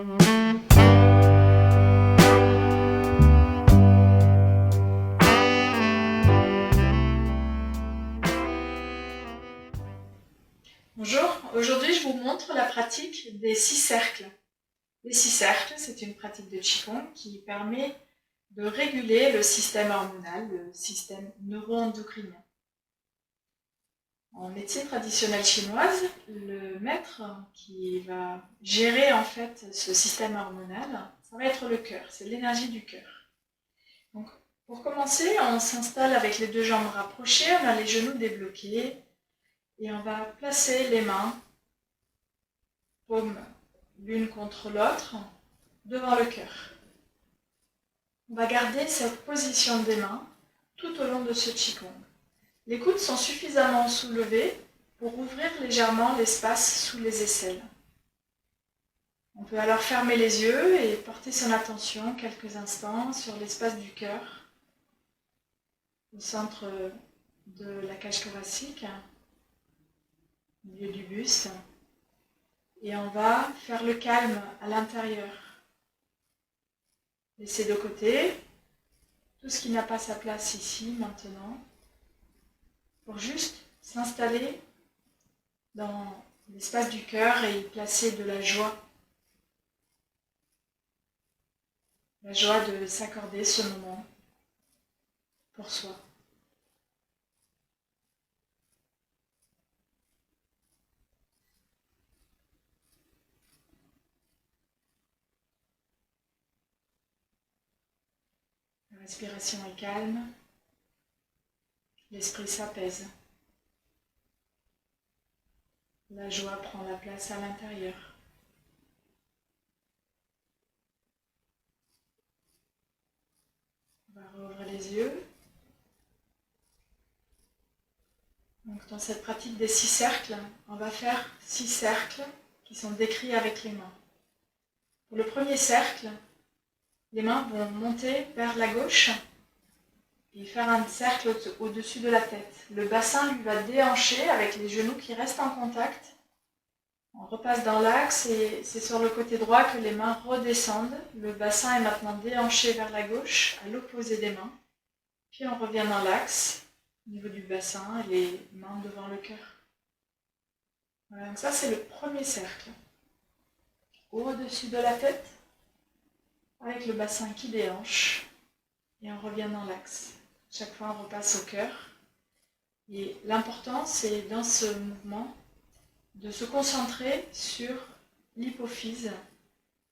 Bonjour, aujourd'hui je vous montre la pratique des 6 cercles. Les 6 cercles, c'est une pratique de Qigong qui permet de réguler le système hormonal, le système neuro-endocrinien. En médecine traditionnelle chinoise, le maître qui va gérer en fait ce système hormonal, ça va être le cœur, c'est l'énergie du cœur. Donc, pour commencer, on s'installe avec les deux jambes rapprochées, on a les genoux débloqués et on va placer les mains paumes l'une contre l'autre devant le cœur. On va garder cette position des mains tout au long de ce Qigong. Les coudes sont suffisamment soulevés pour ouvrir légèrement l'espace sous les aisselles. On peut alors fermer les yeux et porter son attention quelques instants sur l'espace du cœur, au centre de la cage thoracique, au milieu du buste. Et on va faire le calme à l'intérieur. Laisser de côté tout ce qui n'a pas sa place ici, maintenant, pour juste s'installer dans l'espace du cœur et y placer de la joie. La joie de s'accorder ce moment pour soi. La respiration est calme, l'esprit s'apaise. La joie prend la place à l'intérieur. On va rouvrir les yeux. Donc, dans cette pratique des 6 cercles, on va faire 6 cercles qui sont décrits avec les mains. Pour le premier cercle, les mains vont monter vers la gauche et faire un cercle au-dessus de la tête. Le bassin lui va déhancher avec les genoux qui restent en contact. On repasse dans l'axe et c'est sur le côté droit que les mains redescendent. Le bassin est maintenant déhanché vers la gauche, à l'opposé des mains. Puis on revient dans l'axe, au niveau du bassin, et les mains devant le cœur. Voilà, donc ça c'est le premier cercle. Au-dessus de la tête, avec le bassin qui déhanche, et on revient dans l'axe. Chaque fois on repasse au cœur. Et l'important c'est dans ce mouvement de se concentrer sur l'hypophyse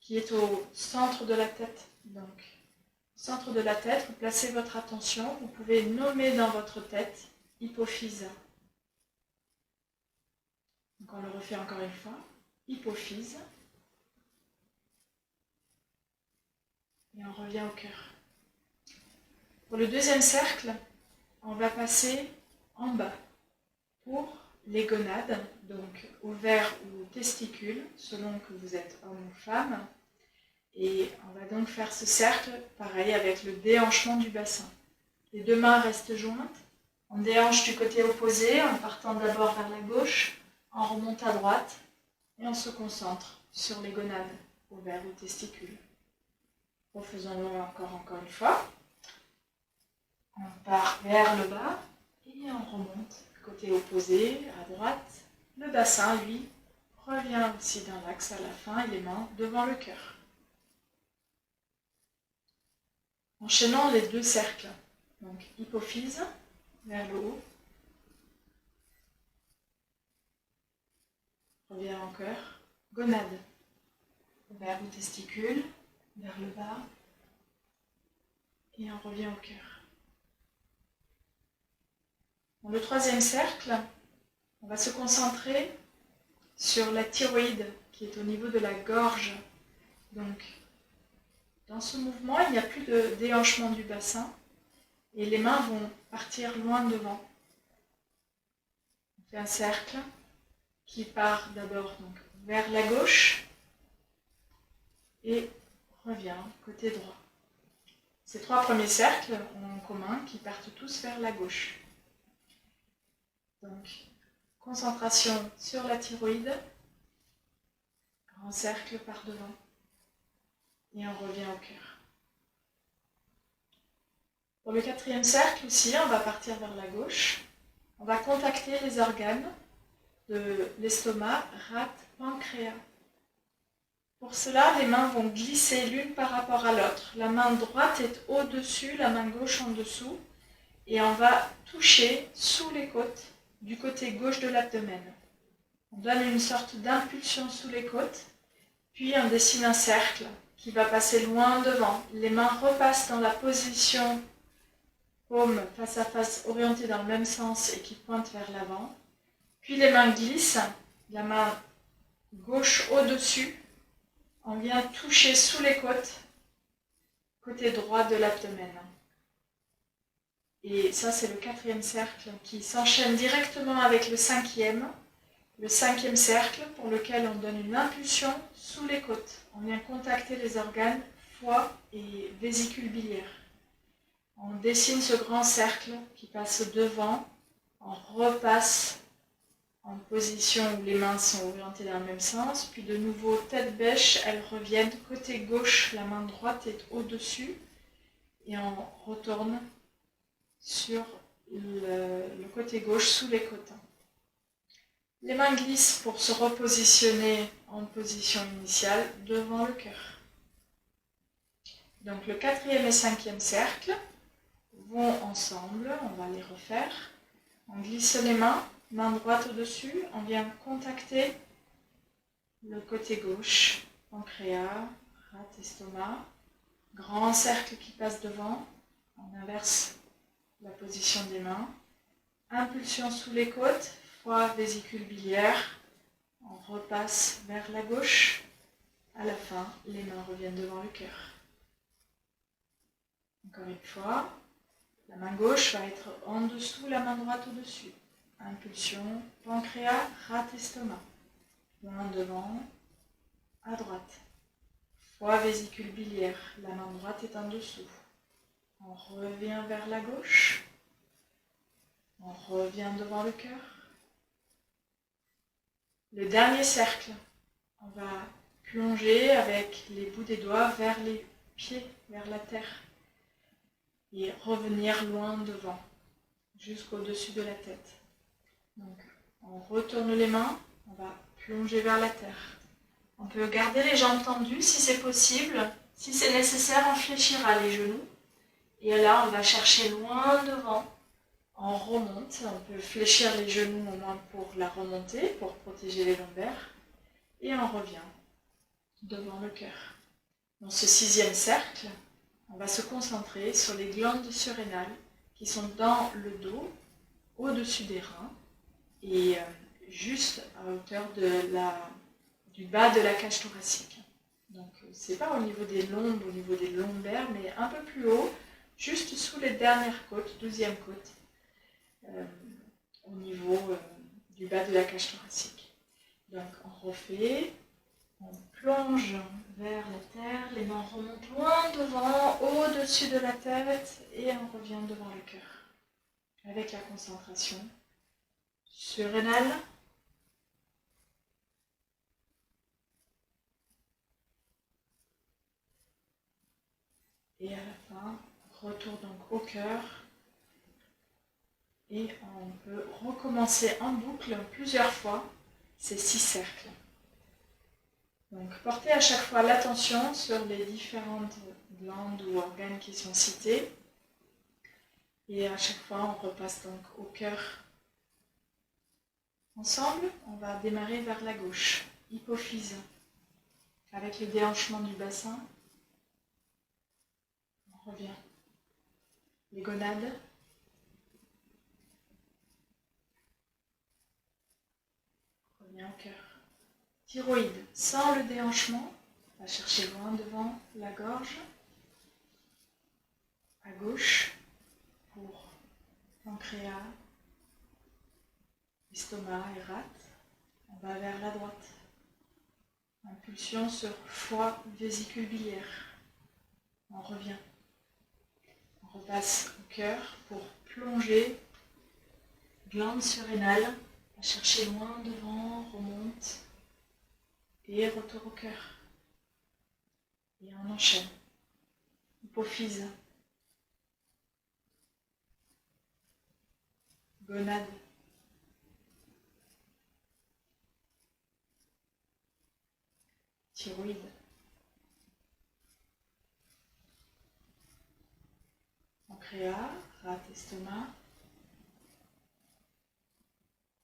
qui est au centre de la tête. Donc, au centre de la tête, vous placez votre attention, vous pouvez nommer dans votre tête hypophyse. Donc on le refait encore une fois, hypophyse. Et on revient au cœur. Pour le deuxième cercle, on va passer en bas pour les gonades, donc ovaires ou testicules, selon que vous êtes homme ou femme. Et on va donc faire ce cercle, pareil, avec le déhanchement du bassin. Les deux mains restent jointes. On déhanche du côté opposé en partant d'abord vers la gauche, on remonte à droite et on se concentre sur les gonades, ovaires ou testicules. Refaisons-le encore une fois. On part vers le bas et on remonte côté opposé, à droite. Le bassin, lui, revient aussi dans l'axe à la fin et les mains devant le cœur. Enchaînons les deux cercles. Donc hypophyse vers le haut. Revient en cœur. Gonade. Ovaire ou testicule. Vers le bas. Et on revient au cœur. Dans le troisième cercle, on va se concentrer sur la thyroïde qui est au niveau de la gorge. Donc, dans ce mouvement, il n'y a plus de déhanchement du bassin et les mains vont partir loin devant. On fait un cercle qui part d'abord donc vers la gauche et revient côté droit. Ces trois premiers cercles ont en commun qu'ils partent tous vers la gauche. Donc, concentration sur la thyroïde, grand cercle par devant. et on revient au cœur. Pour le 4e cercle aussi, on va partir vers la gauche. On va contacter les organes de l'estomac, rate, pancréas. Pour cela, les mains vont glisser l'une par rapport à l'autre. La main droite est au-dessus, la main gauche en dessous. Et on va toucher sous les côtes du côté gauche de l'abdomen. On donne une sorte d'impulsion sous les côtes, puis on dessine un cercle qui va passer loin devant. Les mains repassent dans la position paume face à face orientée dans le même sens et qui pointe vers l'avant. Puis les mains glissent, la main gauche au-dessus. On vient toucher sous les côtes, côté droit de l'abdomen. Et ça, c'est le 4e cercle qui s'enchaîne directement avec le 5e. Le 5e cercle pour lequel on donne une impulsion sous les côtes. On vient contacter les organes foie et vésicule biliaire. On dessine ce grand cercle qui passe devant, on repasse en position où les mains sont orientées dans le même sens, puis de nouveau tête bêche, elles reviennent côté gauche, la main droite est au-dessus, et on retourne sur le côté gauche sous les côtes. Les mains glissent pour se repositionner en position initiale devant le cœur. Donc le 4e et 5e cercle vont ensemble, on va les refaire. On glisse les mains, main droite au-dessus, on vient contacter le côté gauche, pancréas, rate, estomac. Grand cercle qui passe devant, on inverse la position des mains. Impulsion sous les côtes, foie, vésicule biliaire. On repasse vers la gauche. À la fin, les mains reviennent devant le cœur. Encore une fois, la main gauche va être en dessous, la main droite au-dessus. Impulsion, pancréas, rate, estomac. Loin devant, à droite. Foie, vésicule biliaire, la main droite est en dessous. On revient vers la gauche. On revient devant le cœur. Le dernier cercle, on va plonger avec les bouts des doigts vers les pieds, vers la terre. Et revenir loin devant, jusqu'au-dessus de la tête. Donc, on retourne les mains, on va plonger vers la terre. On peut garder les jambes tendues si c'est possible. Si c'est nécessaire, on fléchira les genoux. Et là, on va chercher loin devant. On remonte, on peut fléchir les genoux au moins pour la remontée, pour protéger les lombaires. Et on revient devant le cœur. Dans ce 6e cercle, on va se concentrer sur les glandes surrénales qui sont dans le dos, au-dessus des reins et juste à hauteur du bas de la cage thoracique. Donc c'est pas au niveau des lombes, au niveau des lombaires, mais un peu plus haut, juste sous les dernières côtes, 12e côte, au niveau du bas de la cage thoracique. Donc on refait, on plonge vers la terre, les mains remontent loin devant, au-dessus de la tête et on revient devant le cœur. Avec la concentration surrénale. Et à la fin, retour donc au cœur. Et on peut recommencer en boucle plusieurs fois ces 6 cercles. Donc portez à chaque fois l'attention sur les différentes glandes ou organes qui sont cités. Et à chaque fois, on repasse donc au cœur. Ensemble, on va démarrer vers la gauche, hypophyse, avec le déhanchement du bassin. On revient. Les gonades. On revient au cœur. Thyroïde, sans le déhanchement, on va chercher loin devant la gorge. À gauche, pour pancréas, estomac et rate. On va vers la droite. Impulsion sur foie, vésicule biliaire. On revient. On repasse au cœur pour plonger. Glande surrénale. À chercher loin devant, remonte. Et retour au cœur. Et on On enchaîne. Hypophyse. Gonade. Thyroïde. Pancréas, rate, estomac.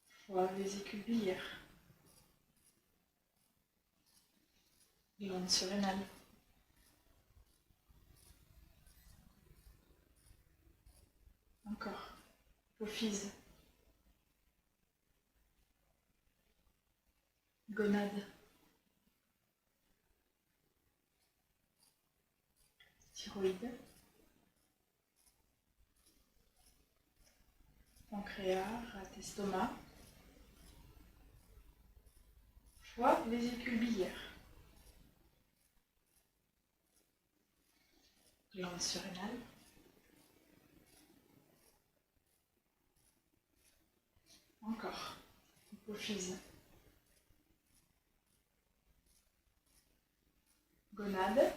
Foie, vésicule biliaire. Glande surrénale. Encore. Hypophyse. Gonade. Thyroïde. Pancréas, rate, estomac. Foie, vésicule biliaire. Glande surrénale. Encore. Hypophyse. Gonade.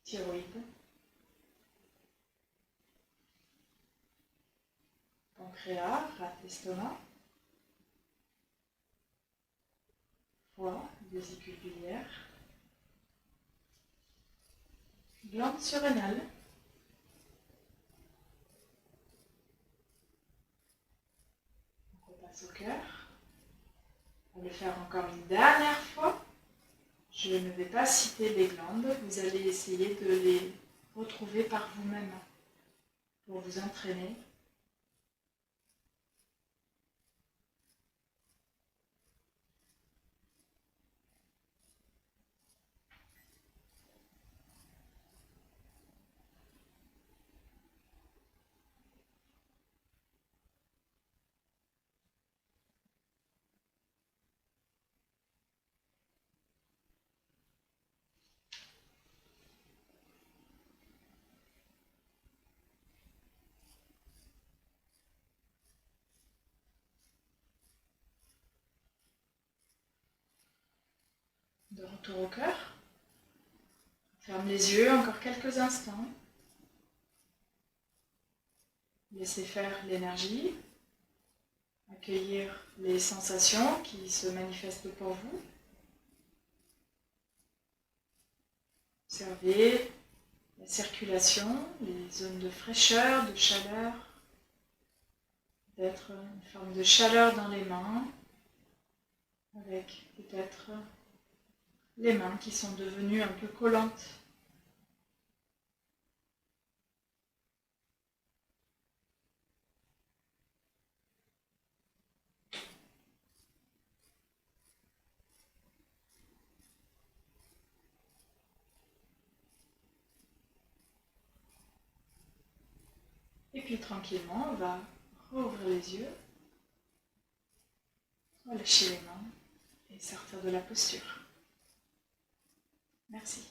Thyroïde. Pancréas, rate, estomac. Foie, vésicule biliaire. Glande surrénale. On repasse au cœur. On va le faire encore une dernière fois. Je ne vais pas citer les glandes. Vous allez essayer de les retrouver par vous-même pour vous entraîner. De retour au cœur. Ferme les yeux encore quelques instants. Laissez faire l'énergie. Accueillir les sensations qui se manifestent pour vous. Observez la circulation, les zones de fraîcheur, de chaleur. Peut-être une forme de chaleur dans les mains, avec peut-être les mains qui sont devenues un peu collantes. Et puis tranquillement, on va rouvrir les yeux, relâcher les mains et sortir de la posture. Merci.